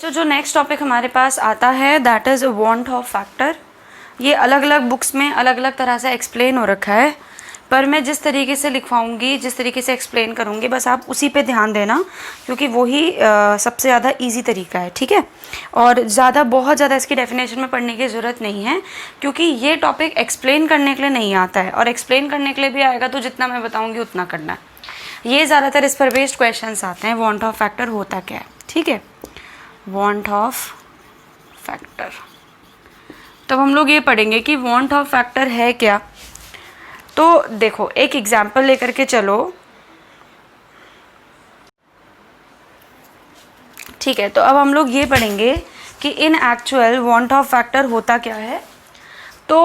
जो next topic हमारे पास आता है that is want of factor. ये अलग अलग बुक्स में अलग अलग तरह से एक्सप्लेन हो रखा है, पर मैं जिस तरीके से लिखवाऊंगी, जिस तरीके से एक्सप्लेन करूंगी, बस आप उसी पे ध्यान देना, क्योंकि वही सबसे ज़्यादा इजी तरीका है, ठीक है। और बहुत ज़्यादा इसकी डेफिनेशन में पढ़ने की ज़रूरत नहीं है, क्योंकि ये टॉपिक एक्सप्लेन करने के लिए नहीं आता है, और एक्सप्लेन करने के लिए भी आएगा तो जितना मैं बताऊँगी उतना करना है। ये ज़्यादातर इस पर बेस्ड क्वेश्चन आते हैं, वांट ऑफ फैक्टर होता क्या है, ठीक है। वांट ऑफ फैक्टर, तब हम लोग ये पढ़ेंगे कि वांट ऑफ फैक्टर है क्या। तो देखो एक एग्जाम्पल लेकर के चलो, ठीक है। तो अब हम लोग ये पढ़ेंगे कि इन एक्चुअल वांट ऑफ फैक्टर होता क्या है। तो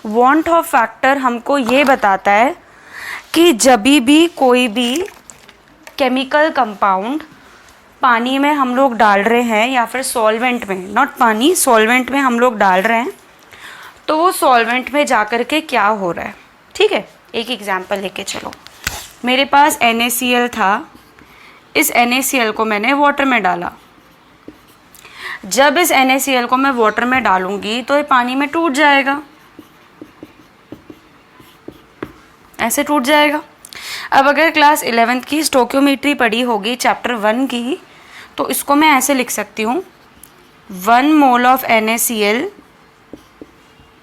वांट ऑफ फैक्टर हमको ये बताता है कि जब भी कोई भी केमिकल कंपाउंड पानी में हम लोग डाल रहे हैं, या फिर सॉल्वेंट में, नॉट पानी, सॉल्वेंट में हम लोग डाल रहे हैं, तो वो सॉल्वेंट में जाकर के क्या हो रहा है, ठीक है। एक एग्जांपल लेके चलो, मेरे पास NaCl था, इस NaCl को मैंने वाटर में डाला। जब इस NaCl को मैं वाटर में डालूंगी तो ये पानी में टूट जाएगा, ऐसे टूट जाएगा। अब अगर क्लास 11th की स्टोकियोमेट्री पढ़ी होगी चैप्टर 1 की, तो इसको मैं ऐसे लिख सकती हूँ, 1 mole of NaCl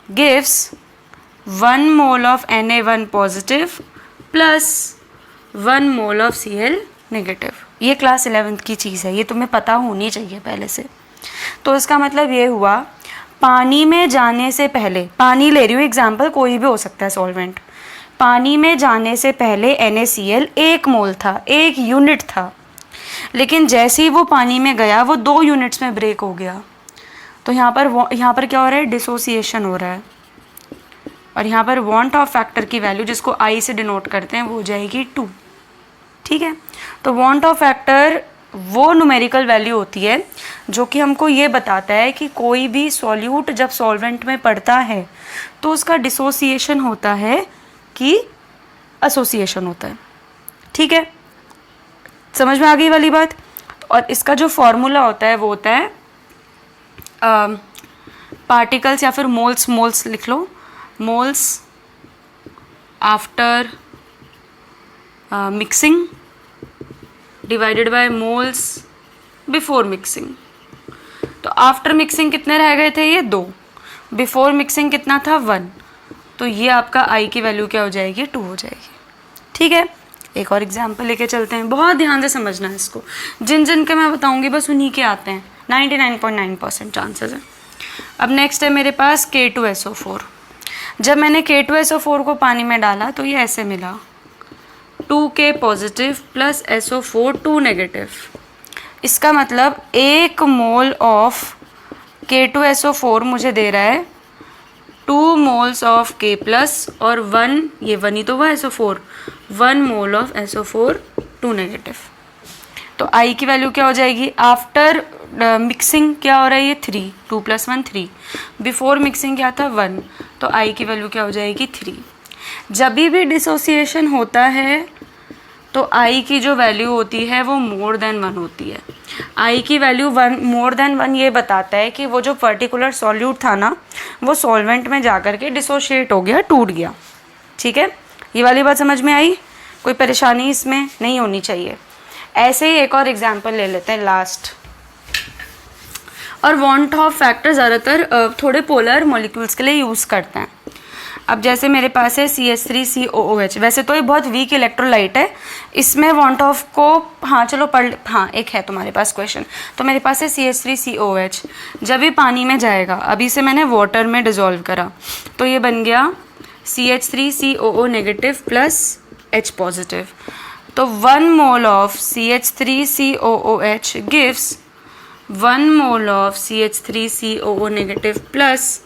gives 1 mole of Na1 positive plus 1 mole of Cl negative. ये क्लास 11th की चीज़ है, ये तुम्हें पता होनी चाहिए पहले से। तो इसका मतलब ये हुआ, पानी में जाने से पहले, पानी ले रही हूँ एग्जाम्पल, कोई भी हो सकता है सॉल्वेंट, पानी में जाने से पहले NaCl 1 मोल था, 1 यूनिट था, लेकिन जैसे ही वो पानी में गया वो 2 यूनिट्स में ब्रेक हो गया। तो यहाँ पर क्या हो रहा है, डिसोसिएशन हो रहा है। और यहाँ पर वांट ऑफ फैक्टर की वैल्यू, जिसको I से डिनोट करते हैं, वो हो जाएगी 2, ठीक है। तो वांट ऑफ फैक्टर वो न्यूमेरिकल वैल्यू होती है जो कि हमको ये बताता है कि कोई भी सॉल्यूट जब सॉल्वेंट में पड़ता है तो उसका डिसोसिएशन होता है कि एसोसिएशन होता है, ठीक है। समझ में आ गई वाली बात। और इसका जो फॉर्मूला होता है वो होता है पार्टिकल्स या फिर मोल्स लिख लो, moles after mixing divided by moles before mixing. तो आफ्टर मिक्सिंग कितने रह गए थे, ये 2, बिफोर मिक्सिंग कितना था, 1। तो ये आपका I की वैल्यू क्या हो जाएगी, 2 हो जाएगी, ठीक है। एक और एग्जाम्पल लेके चलते हैं, बहुत ध्यान से समझना है इसको, जिन के मैं बताऊंगी बस उन्हीं के आते हैं, 99.9% चांसेस है। अब नेक्स्ट है मेरे पास K2SO4। जब मैंने K2SO4 को पानी में डाला तो ये ऐसे मिला, 2K positive plus SO4 2 negative. इसका मतलब 1 मोल ऑफ K2SO4 मुझे दे रहा है 2 मोल्स ऑफ K प्लस और 1, ये 1 ही तो हुआ SO4, 1 mole of SO4 2 negative. तो I की वैल्यू क्या हो जाएगी, आफ्टर मिक्सिंग क्या हो रहा है, ये 3, 2 + 1 3, बिफोर मिक्सिंग क्या था 1, तो I की वैल्यू क्या हो जाएगी 3। जब भी डिसोसिएशन होता है तो I की जो वैल्यू होती है वो मोर देन 1 होती है। I की वैल्यू मोर देन 1 ये बताता है कि वो जो पर्टिकुलर सॉल्यूट था ना, वो सॉल्वेंट में जाकर के डिसोशिएट हो गया, टूट गया, ठीक है। ये वाली बात समझ में आई, कोई परेशानी इसमें नहीं होनी चाहिए। ऐसे ही एक और एग्जांपल ले लेते हैं लास्ट। और वांट ऑफ फैक्टर ज़्यादातर थोड़े पोलर मॉलिक्यूल्स के लिए यूज़ करते हैं। अब जैसे मेरे पास है CH3COOH, वैसे तो ये बहुत वीक इलेक्ट्रोलाइट है, इसमें वांट ऑफ को, हाँ चलो हाँ एक है तुम्हारे पास क्वेश्चन। तो मेरे पास है CH3COOH, जब ये पानी में जाएगा, अभी से मैंने वाटर में डिज़ोल्व करा, तो ये बन गया CH3COO negative plus H positive. तो 1 mole of CH3COOH gives 1 mole of CH3COO negative plus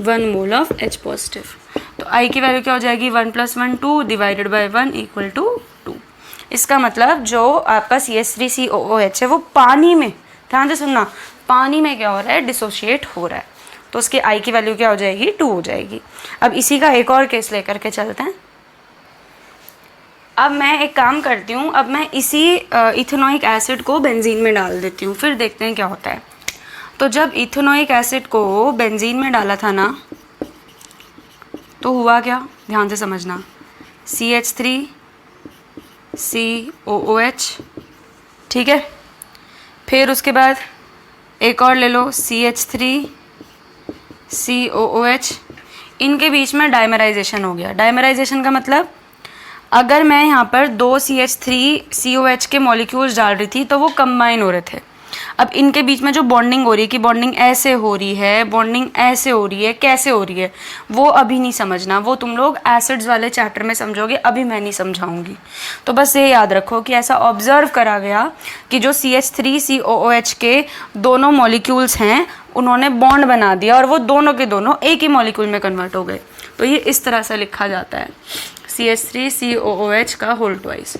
1 mole of H positive. तो I की वैल्यू क्या हो जाएगी, 1 + 1 2 डिवाइडेड बाय 1 = 2। इसका मतलब जो आपका CH3COOH है वो पानी में, ध्यान से सुनना, पानी में क्या हो रहा है, डिसोशिएट हो रहा है, तो उसकी I की वैल्यू क्या हो जाएगी, 2 हो जाएगी। अब इसी का एक और केस लेकर के चलते हैं। अब मैं एक काम करती हूँ, अब मैं इसी इथेनोइक एसिड को बेंजीन में डाल देती हूँ, फिर देखते हैं क्या होता है। तो जब इथेनोइक एसिड को बेंजीन में डाला था ना, तो हुआ क्या, ध्यान से समझना। CH3COOH, ठीक है। फिर उसके बाद एक और ले लो, CH3COOH। इनके बीच में डाइमराइजेशन हो गया। डाइमराइजेशन का मतलब, अगर मैं यहाँ पर 2 CH3COH के मॉलिक्यूल्स डाल रही थी तो वो कंबाइन हो रहे थे। अब इनके बीच में जो बॉन्डिंग हो रही है कि बॉन्डिंग ऐसे हो रही है, बॉन्डिंग ऐसे हो रही है, कैसे हो रही है, वो अभी नहीं समझना, वो तुम लोग एसिड्स वाले चैप्टर में समझोगे, अभी मैं नहीं समझाऊंगी। तो बस ये याद रखो कि ऐसा ऑब्जर्व करा गया कि जो CH3COOH के दोनों मॉलिक्यूल्स हैं उन्होंने बॉन्ड बना दिया और वो दोनों के दोनों एक ही मॉलिक्यूल में कन्वर्ट हो गए। तो ये इस तरह से लिखा जाता है, CH3COOH का होल ट्वाइस।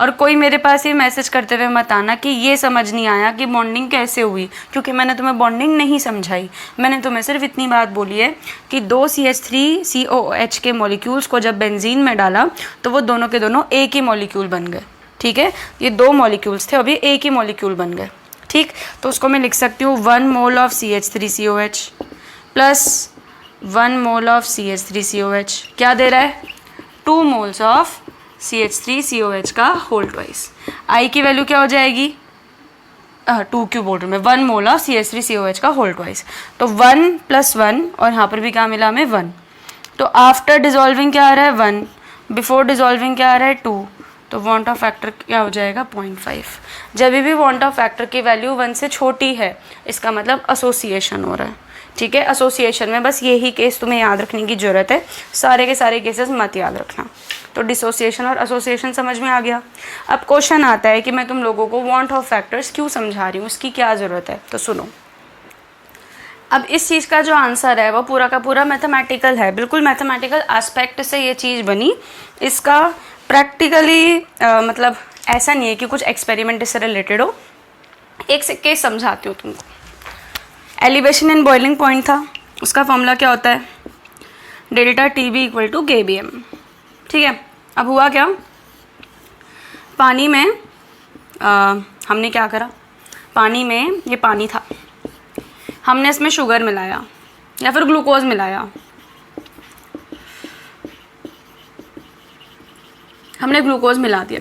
और कोई मेरे पास ये मैसेज करते हुए मत आना कि ये समझ नहीं आया कि बॉन्डिंग कैसे हुई, क्योंकि मैंने तुम्हें बॉन्डिंग नहीं समझाई। मैंने तुम्हें सिर्फ इतनी बात बोली है कि 2 CH3COOH के मॉलिक्यूल्स को जब बेंजीन में डाला तो वो दोनों के दोनों एक ही मॉलिक्यूल बन गए, ठीक है। ये 2 मॉलिक्यूल्स थे, अभी एक ही मॉलिक्यूल बन गए, ठीक। तो उसको मैं लिख सकती हूँ 1 mole of CH3COH plus 1 mole of CH3COH क्या दे रहा है, 2 मोल्स ऑफ CH3COH का होल ट्वाइस। आई की वैल्यू क्या हो जाएगी, 2 क्यों बोल रही हूँ मैं, 1 मोल ऑफ CH3COH का होल ट्वाइस। तो 1 + 1 और यहाँ पर भी क्या मिला हमें, 1। तो आफ्टर डिजॉल्विंग क्या आ रहा है, 1। बिफोर डिजॉल्विंग क्या आ रहा है, 2। तो वांट ऑफ फैक्टर क्या हो जाएगा, 0.5। जब भी वांट ऑफ फैक्टर की वैल्यू 1 से छोटी है, इसका मतलब एसोसिएशन हो रहा है, ठीक है। एसोसिएशन में बस यही केस तुम्हें याद रखने की ज़रूरत है, सारे के सारे केसेस मत याद रखना। तो डिसोसिएशन और एसोसिएशन समझ में आ गया। अब क्वेश्चन आता है कि मैं तुम लोगों को वांट ऑफ फैक्टर्स क्यों समझा रही हूँ, उसकी क्या ज़रूरत है। तो सुनो, अब इस चीज़ का जो आंसर है वो पूरा का पूरा मैथमेटिकल है, बिल्कुल मैथमेटिकल एस्पेक्ट से ये चीज़ बनी। इसका प्रैक्टिकली मतलब ऐसा नहीं है कि कुछ एक्सपेरिमेंट से रिलेटेड हो। एक से केस समझाती हूँ तुमको। एलिवेशन इन बॉइलिंग पॉइंट था, उसका फॉर्मूला क्या होता है, डेल्टा TB = KBM, ठीक है। अब हुआ क्या, पानी में हमने क्या करा, पानी में ये पानी था, हमने इसमें शुगर मिलाया या फिर ग्लूकोज मिलाया, हमने ग्लूकोज मिला दिया।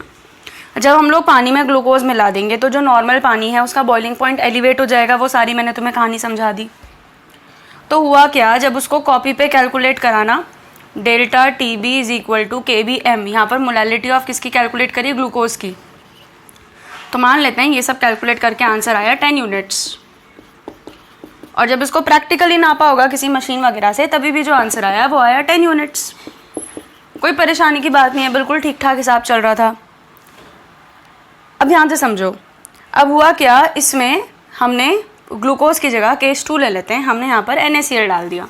जब हम लोग पानी में ग्लूकोज मिला देंगे तो जो नॉर्मल पानी है उसका बॉइलिंग पॉइंट एलिवेट हो जाएगा, वो सारी मैंने तुम्हें कहानी समझा दी। तो हुआ क्या, जब उसको कॉपी पे कैलकुलेट कराना, डेल्टा TB = KBM, यहाँ पर मोलैलिटी ऑफ किसकी कैलकुलेट करिए, ग्लूकोज की। तो मान लेते हैं ये सब कैलकुलेट करके आंसर आया 10 यूनिट्स। और जब इसको प्रैक्टिकली नापा होगा किसी मशीन वगैरह से, तभी भी जो आंसर आया वो आया 10 यूनिट्स। कोई परेशानी की बात नहीं है, बिल्कुल ठीक ठाक हिसाब चल रहा था। अब ध्यान से समझो, अब हुआ क्या, इसमें हमने ग्लूकोज की जगह केस 2 ले लेते हैं, हमने यहाँ पर NaCl डाल दिया।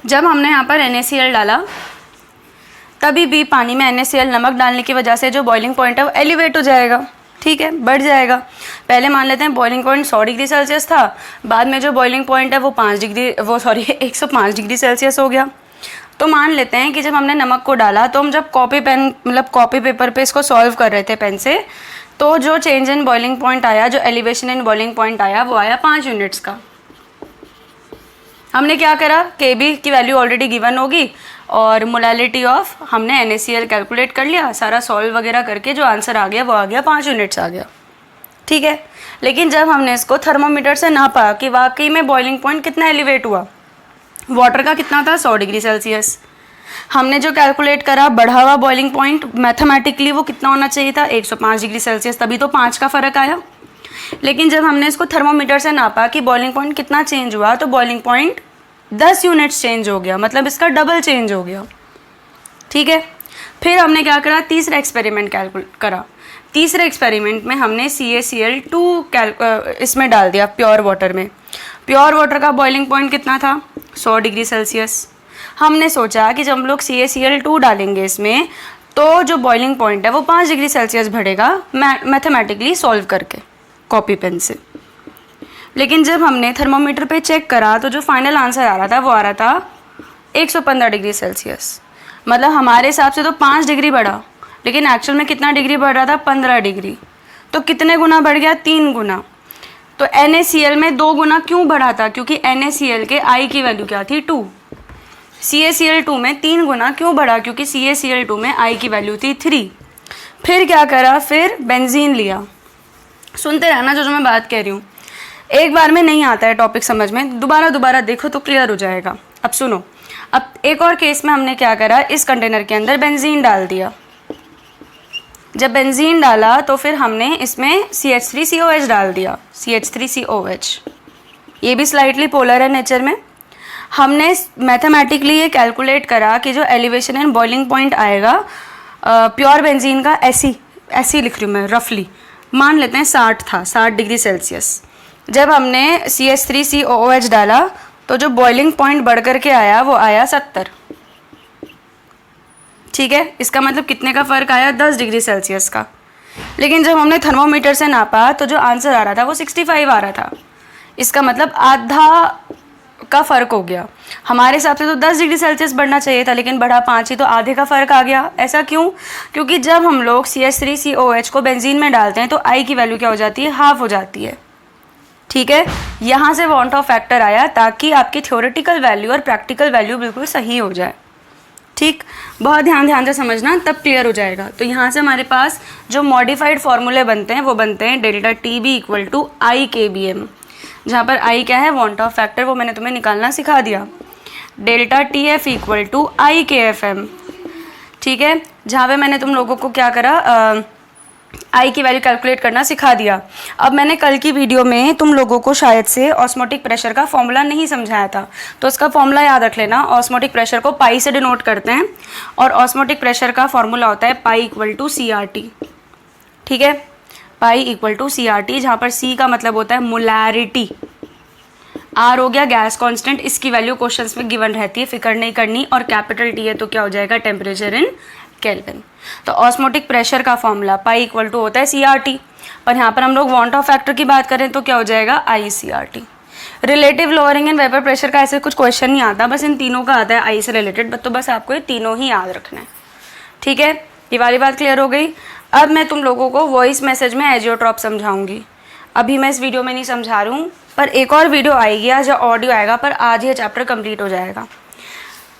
जब हमने यहाँ पर NaCl डाला, तभी भी पानी में NaCl नमक डालने की वजह से जो बॉइलिंग पॉइंट है वो एलिवेट हो जाएगा, ठीक है, बढ़ जाएगा। पहले मान लेते हैं बॉइलिंग पॉइंट 100 डिग्री सेल्सियस था, बाद में जो बॉइलिंग पॉइंट है वो 105 डिग्री सेल्सियस हो गया। तो मान लेते हैं कि जब हमने नमक को डाला, तो हम जब कॉपी पेपर पे इसको सॉल्व कर रहे थे पेन से, तो जो चेंज इन बॉइलिंग पॉइंट आया, जो एलिवेशन इन बॉइलिंग पॉइंट आया, वो आया 5 यूनिट्स का। हमने क्या करा, KB की वैल्यू ऑलरेडी गिवन होगी और मोलैलिटी ऑफ हमने NaCl कैलकुलेट कर लिया, सारा सॉल्व वगैरह करके जो आंसर आ गया वो आ गया 5 यूनिट्स आ गया, ठीक है। लेकिन जब हमने इसको थर्मोमीटर से नापा कि वाकई में बॉइलिंग पॉइंट कितना एलिवेट हुआ, वाटर का कितना था, 100 डिग्री सेल्सियस। हमने जो कैलकुलेट करा बढ़ा हुआ बॉइलिंग पॉइंट, मैथमेटिकली वो कितना होना चाहिए था, 105 डिग्री सेल्सियस, तभी तो 5 का फ़र्क आया। लेकिन जब हमने इसको थर्मोमीटर से नापा कि बॉइलिंग पॉइंट कितना चेंज हुआ, तो बॉइलिंग पॉइंट 10 यूनिट्स चेंज हो गया, मतलब इसका डबल चेंज हो गया, ठीक है। फिर हमने क्या करा, तीसरा एक्सपेरिमेंट करा। तीसरे एक्सपेरिमेंट में हमने CaCl2 इसमें डाल दिया, प्योर वाटर में। प्योर वाटर का बॉइलिंग पॉइंट कितना था, 100 डिग्री सेल्सियस। हमने सोचा कि जब हम लोग CaCl2 डालेंगे इसमें, तो जो बॉइलिंग पॉइंट है वो 5 डिग्री सेल्सियस बढ़ेगा, मैथमेटिकली सॉल्व करके कॉपी पेन से। लेकिन जब हमने थर्मोमीटर पे चेक करा, तो जो फाइनल आंसर आ रहा था वो आ रहा था 115 डिग्री सेल्सियस। मतलब हमारे हिसाब से तो 5 डिग्री बढ़ा, लेकिन एक्चुअल में कितना डिग्री बढ़ रहा था, 15 डिग्री। तो कितने गुना बढ़ गया, 3 गुना। तो NaCl में 2 गुना क्यों बढ़ा था, क्योंकि NaCl के I की वैल्यू क्या थी, 2। CaCl2 में 3 गुना क्यों बढ़ा, क्योंकि CaCl2 में I की वैल्यू थी 3। फिर क्या करा, फिर बेंजीन लिया। सुनते रहना जो मैं बात कह रही हूँ, एक बार में नहीं आता है टॉपिक समझ में, दोबारा देखो तो क्लियर हो जाएगा। अब सुनो, अब एक और केस में हमने क्या करा, इस कंटेनर के अंदर बेंजीन डाल दिया। जब बेंजीन डाला तो फिर हमने इसमें CH3COH डाल दिया, CH3COH। ये भी स्लाइटली पोलर है नेचर में। हमने मैथमेटिकली ये कैलकुलेट करा कि जो एलिवेशन एंड बॉइलिंग पॉइंट आएगा प्योर बेंजीन का, ऐसी लिख रही हूँ मैं रफली, मान लेते हैं 60 था, 60 डिग्री सेल्सियस। जब हमने CH3COOH डाला तो जो बॉइलिंग पॉइंट बढ़ करके आया वो आया 70। ठीक है, इसका मतलब कितने का फ़र्क आया, 10 डिग्री सेल्सियस का। लेकिन जब हमने थर्मोमीटर से नापा तो जो आंसर आ रहा था वो 65 आ रहा था। इसका मतलब आधा का फ़र्क हो गया। हमारे हिसाब से तो 10 डिग्री सेल्सियस बढ़ना चाहिए था, लेकिन बढ़ा 5 ही, तो आधे का फ़र्क आ गया। ऐसा क्यों, क्योंकि जब हम लोग CH3COH को बेंजीन में डालते हैं तो I की वैल्यू क्या हो जाती है, हाफ हो जाती है। ठीक है, यहाँ से वांट ऑफ फैक्टर आया ताकि आपकी थ्योरेटिकल वैल्यू और प्रैक्टिकल वैल्यू बिल्कुल सही हो जाए। ठीक, बहुत ध्यान से समझना, तब क्लियर हो जाएगा। तो यहाँ से हमारे पास जो मॉडिफाइड फॉर्मूले बनते हैं वो बनते हैं delta TB equal to IKBM, जहाँ पर I क्या है, वांट ऑफ फैक्टर, वो मैंने तुम्हें निकालना सिखा दिया। Delta TF equal to IKFM। ठीक है, जहाँ पे मैंने तुम लोगों को क्या करा, I की वैल्यू कैलकुलेट करना सिखा दिया। अब मैंने कल की वीडियो में तुम लोगों को शायद से ऑस्मोटिक प्रेशर का फॉर्मूला नहीं समझाया था, तो इसका फॉर्मूला याद रख लेना। ऑस्मोटिक प्रेशर को पाई से डिनोट करते हैं और ऑस्मोटिक प्रेशर का फॉर्मूला होता है पाई इक्वल टू CRT। ठीक है, पाई इक्वल टू CRT, जहाँ पर C का मतलब होता है मोलैरिटी, R हो गया गैस कांस्टेंट, इसकी वैल्यू क्वेश्चंस में गिवन रहती है, फिक्र नहीं करनी। और कैपिटल T है तो क्या हो जाएगा, टेम्परेचर इन केल्विन। तो ऑस्मोटिक प्रेशर का फॉर्मूला पाई इक्वल टू होता है CRT, पर यहाँ पर हम लोग वांट ऑफ फैक्टर की बात करें तो क्या हो जाएगा, ICRT। Relative lowering and vapour pressure का ऐसे कुछ क्वेश्चन नहीं आता, बस इन तीनों का आता है I से रिलेटेड, तो बस आपको ये तीनों ही याद रखना है। ठीक है, ये वाली बात क्लियर हो गई। अब मैं तुम लोगों को वॉइस मैसेज में एजियोट्रॉप समझाऊंगी। अभी मैं इस वीडियो में नहीं समझा रही हूँ, पर एक और वीडियो आएगी आज, ऑडियो आएगा, पर आज ये चैप्टर कंप्लीट हो जाएगा।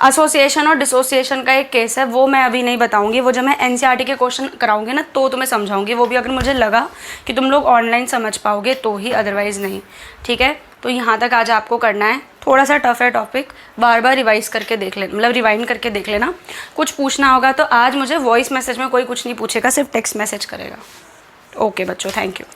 एसोसिएशन और डिसोसिएशन का एक केस है, वो मैं अभी नहीं बताऊंगी, वो जब मैं NCERT के क्वेश्चन कराऊंगी ना तो तुम्हें समझाऊंगी, वो भी अगर मुझे लगा कि तुम लोग ऑनलाइन समझ पाओगे तो ही, अदरवाइज़ नहीं। ठीक है, तो यहाँ तक आज आपको करना है। थोड़ा सा टफ है टॉपिक, बार बार रिवाइज करके देख लेना, मतलब रिवाइंड करके देख लेना। कुछ पूछना होगा तो आज मुझे वॉइस मैसेज में कोई कुछ नहीं पूछेगा, सिर्फ टेक्स्ट मैसेज करेगा। ओके बच्चों, थैंक यू।